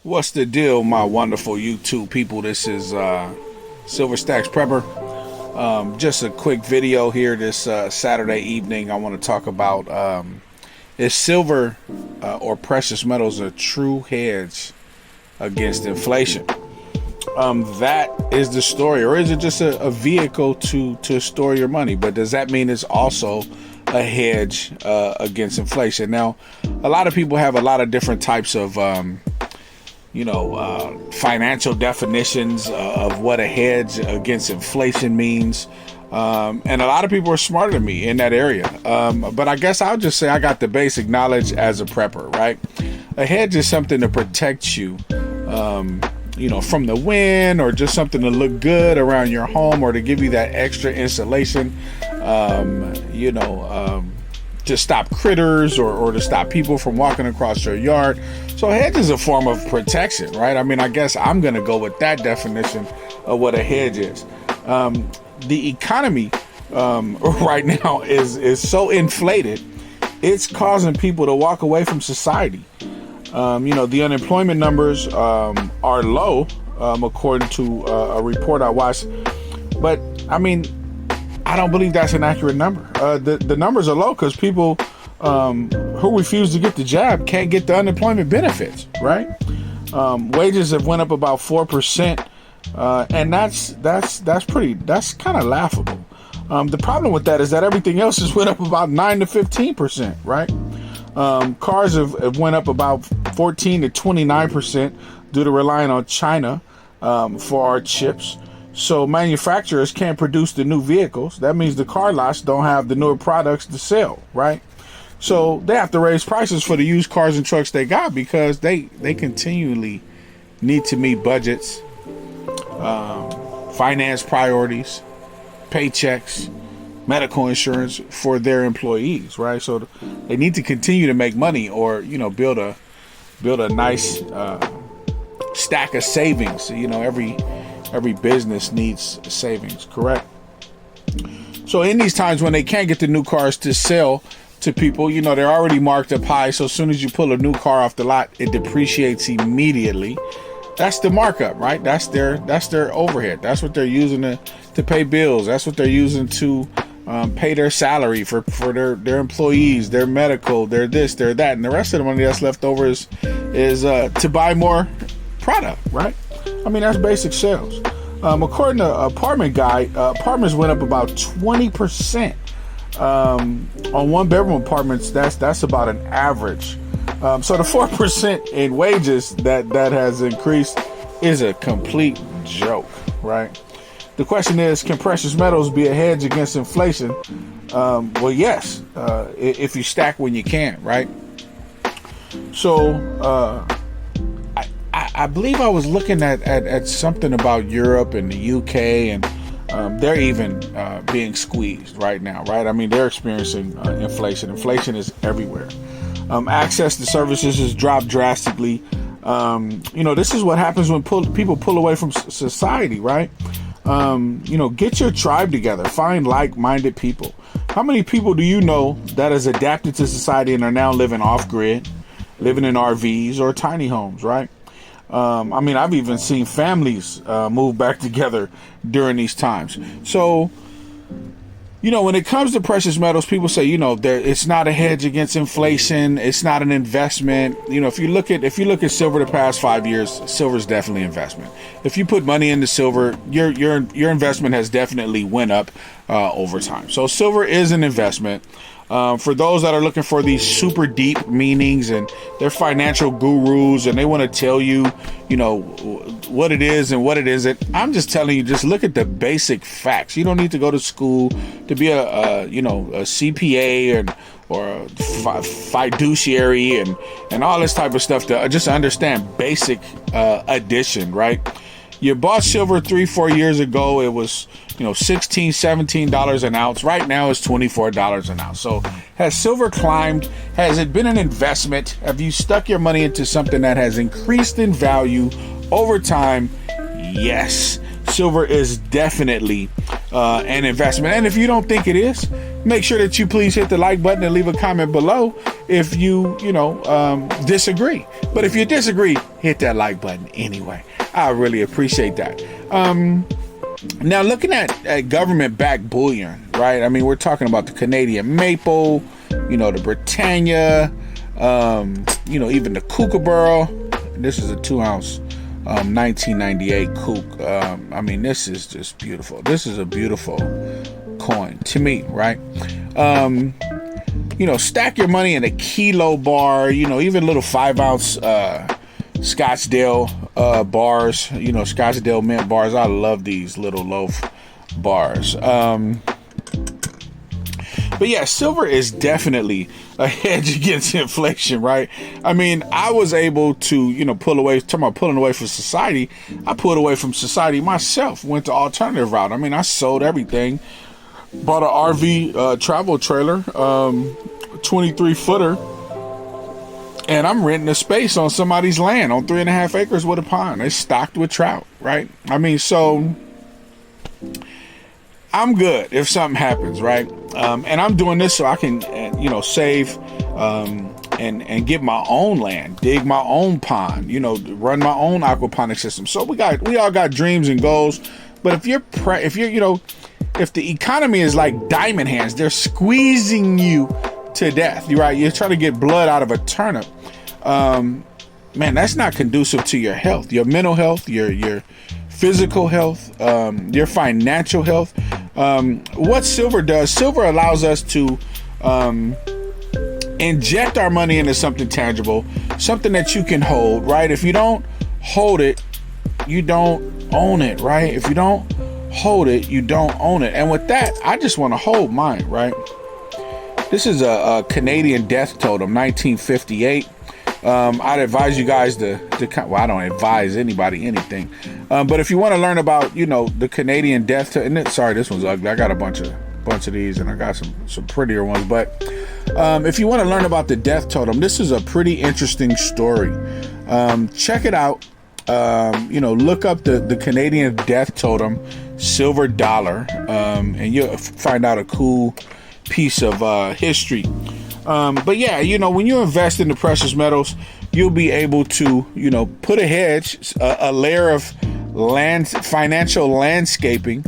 What's the deal, my wonderful YouTube people? This is Silver Stacks Prepper. Just a quick video here this Saturday evening. I want to talk about is silver or precious metals a true hedge against inflation? That is the story, or is it just a vehicle to store your money? But does that mean it's also a hedge against inflation? Now, a lot of people have a lot of different types of financial definitions of what a hedge against inflation means. And a lot of people are smarter than me in that area. But I guess I'll just say I got the basic knowledge as a prepper, right? A hedge is something to protect you, from the wind, or just something to look good around your home, or to give you that extra insulation, to stop critters or to stop people from walking across your yard. So a hedge is a form of protection, right? I mean, I guess I'm going to go with that definition of what a hedge is. The economy right now is so inflated, it's causing people to walk away from society. The unemployment numbers are low, according to a report I watched. But, I mean, I don't believe that's an accurate number. The numbers are low because people who refuse to get the jab can't get the unemployment benefits, right? Wages have went up about 4%, and that's kind of laughable. The problem with that is that everything else has went up about 9 to 15%, right? Cars have went up about 14 to 29% due to relying on China for our chips. So manufacturers can't produce the new vehicles. That means the car lots don't have the newer products to sell, right? So they have to raise prices for the used cars and trucks they got, because they continually need to meet budgets, finance priorities, paychecks, medical insurance for their employees, right? So they need to continue to make money, or build a nice stack of savings. Every business needs savings, correct? So in these times when they can't get the new cars to sell to people, they're already marked up high. So as soon as you pull a new car off the lot, it depreciates immediately. That's the markup, right? That's their overhead. That's what they're using to pay bills. That's what they're using to pay their salary for their employees, their medical, their this, their that, and the rest of the money that's left over is to buy more product, right? I mean, that's basic sales. According to Apartment Guide, apartments went up about 20%. On one bedroom apartments, that's about an average. So the 4% in wages that has increased is a complete joke, right? The question is, can precious metals be a hedge against inflation? Well, yes, if you stack when you can, right? So I believe I was looking at something about Europe and the UK, and they're even being squeezed right now, right? I mean, they're experiencing inflation. Inflation is everywhere. Access to services has dropped drastically. This is what happens when people pull away from society, right? Get your tribe together. Find like-minded people. How many people do you know that has adapted to society and are now living off-grid, living in RVs or tiny homes, right? I've even seen families move back together during these times. So, when it comes to precious metals, people say, it's not a hedge against inflation. It's not an investment. If you look at silver the past 5 years, silver is definitely investment. If you put money into silver, your investment has definitely went up over time. So silver is an investment. For those that are looking for these super deep meanings, and they're financial gurus and they want to tell you, what it is and what it isn't, I'm just telling you, just look at the basic facts. You don't need to go to school to be a CPA or a fiduciary and all this type of stuff to just understand basic addition, right? You bought silver 3-4 years ago, it was $16-17 an ounce. Right now it's $24 an ounce. So has silver climbed? Has it been an investment? Have you stuck your money into something that has increased in value over time? Yes, silver is definitely an investment. And if you don't think it is, make sure that you please hit the like button and leave a comment below if you disagree. But if you disagree, hit that like button anyway. I really appreciate that. Now, looking at government-backed bullion, right? I mean, we're talking about the Canadian Maple, the Britannia, even the Kookaburra. This is a 2-ounce 1998 Kook. I mean, this is just beautiful. This is a beautiful coin to me, right? Stack your money in a kilo bar, even little 5-ounce Scottsdale bars, Scottsdale mint bars. I love these little loaf bars. But yeah, silver is definitely a hedge against inflation, right? I mean, I was able to, pull away, talking about pulling away from society. I pulled away from society myself, went the alternative route. I mean, I sold everything, bought an RV travel trailer, 23 footer, and I'm renting a space on somebody's land on 3.5 acres with a pond. It's stocked with trout, right? I mean, so I'm good if something happens, right? And I'm doing this so I can, save and get my own land, dig my own pond, run my own aquaponic system. So we all got dreams and goals. But if if the economy is like diamond hands, they're squeezing you to death. You're right. You're trying to get blood out of a turnip. Man, that's not conducive to your health, your mental health, your physical health, your financial health. What silver does, silver allows us to inject our money into something tangible, something that you can hold, right? If you don't hold it, you don't own it, right? If you don't hold it, you don't own it. And with that, I just want to hold mine, right? This is a Canadian death totem, 1958. I'd advise you guys well, I don't advise anybody anything. But if you want to learn about, the Canadian death totem, sorry, this one's ugly. I got a bunch of these, and I got some prettier ones. But if you want to learn about the death totem, this is a pretty interesting story. Check it out. Look up the Canadian death totem, silver dollar, and you'll find out a cool piece of history. But yeah, when you invest in the precious metals, you'll be able to, put a hedge, a layer of financial landscaping,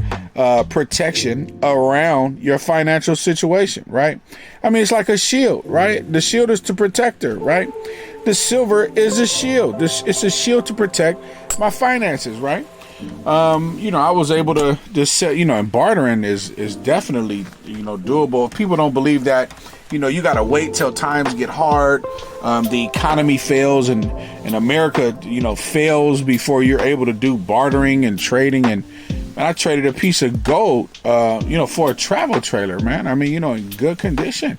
protection around your financial situation, right? I mean, it's like a shield, right? The shield is to protect her, right? The silver is a shield. It's a shield to protect my finances, right? I was able to just say, and bartering is definitely, doable. People don't believe that, you got to wait till times get hard. The economy fails and America, fails before you're able to do bartering and trading. And I traded a piece of gold, for a travel trailer, man. I mean, in good condition.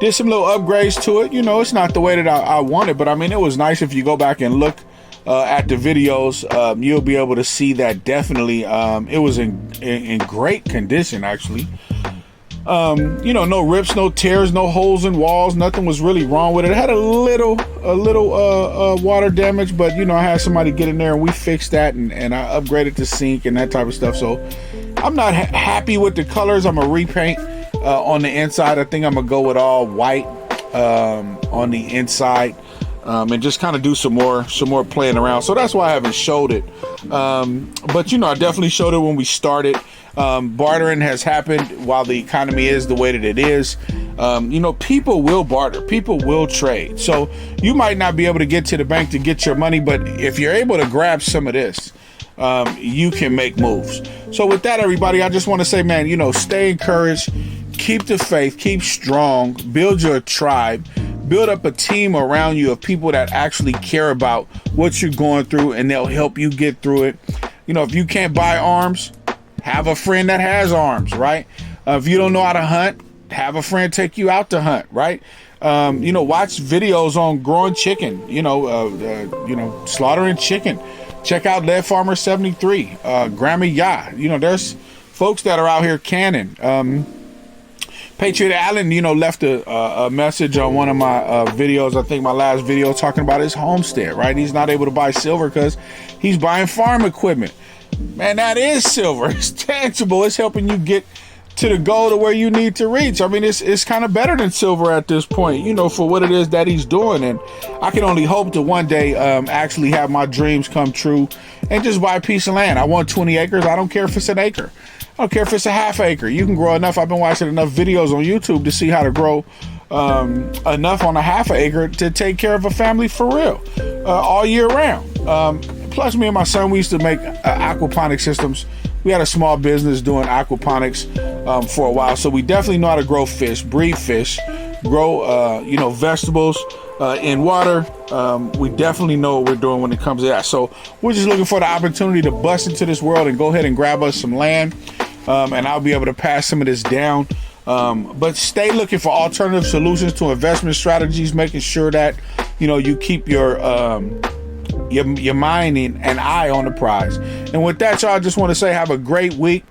Did some little upgrades to it. It's not the way that I wanted, but I mean, it was nice. If you go back and look at the videos, you'll be able to see that definitely it was in great condition, actually. No rips, no tears, no holes in walls. Nothing was really wrong with it. It had a little water damage, but I had somebody get in there and we fixed that, and I upgraded the sink and that type of stuff. So I'm not happy with the colors. I'm gonna repaint on the inside. I think I'm gonna go with all white on the inside. And just kind of do some more playing around. So that's why I haven't showed it. But I definitely showed it when we started. Bartering has happened while the economy is the way that it is. People will barter, people will trade. So you might not be able to get to the bank to get your money, but if you're able to grab some of this, you can make moves. So with that, everybody, I just want to say, man, stay encouraged, keep the faith, keep strong, build your tribe. Build up a team around you of people that actually care about what you're going through, and they'll help you get through it. If you can't buy arms, have a friend that has arms, right? If you don't know how to hunt, have a friend take you out to hunt, right? Watch videos on growing chicken, slaughtering chicken. Check out Lead Farmer 73, Grandma Ya. There's folks that are out here canning. Patriot Allen, left a message on one of my videos. I think my last video talking about his homestead, right? He's not able to buy silver because he's buying farm equipment. Man, that is silver. It's tangible. It's helping you get to the goal to where you need to reach. I mean, it's kind of better than silver at this point, you know, for what it is that he's doing. And I can only hope to one day actually have my dreams come true and just buy a piece of land. I want 20 acres. I don't care if it's an acre. I don't care if it's a half acre. You can grow enough. I've been watching enough videos on YouTube to see how to grow enough on a half acre to take care of a family for real all year round. Plus, me and my son, we used to make aquaponic systems. We had a small business doing aquaponics for a while, so we definitely know how to grow fish, breed fish, grow vegetables in water. We definitely know what we're doing when it comes to that. So we're just looking for the opportunity to bust into this world and go ahead and grab us some land, and I'll be able to pass some of this down. But stay looking for alternative solutions to investment strategies, making sure that you keep your mind and eye on the prize. And with that, y'all, I just want to say have a great week.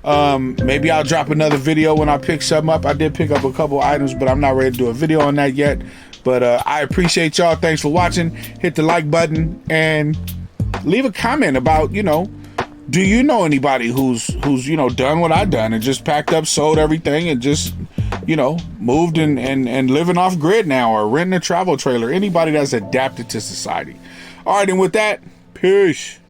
Maybe I'll drop another video when I pick something up. I did pick up a couple items, but I'm not ready to do a video on that yet. But I appreciate y'all. Thanks for watching. Hit the like button and leave a comment about, do you know anybody who's done what I done and just packed up, sold everything, and just moved and living off grid now, or renting a travel trailer? Anybody that's adapted to society. All right, and with that, peace.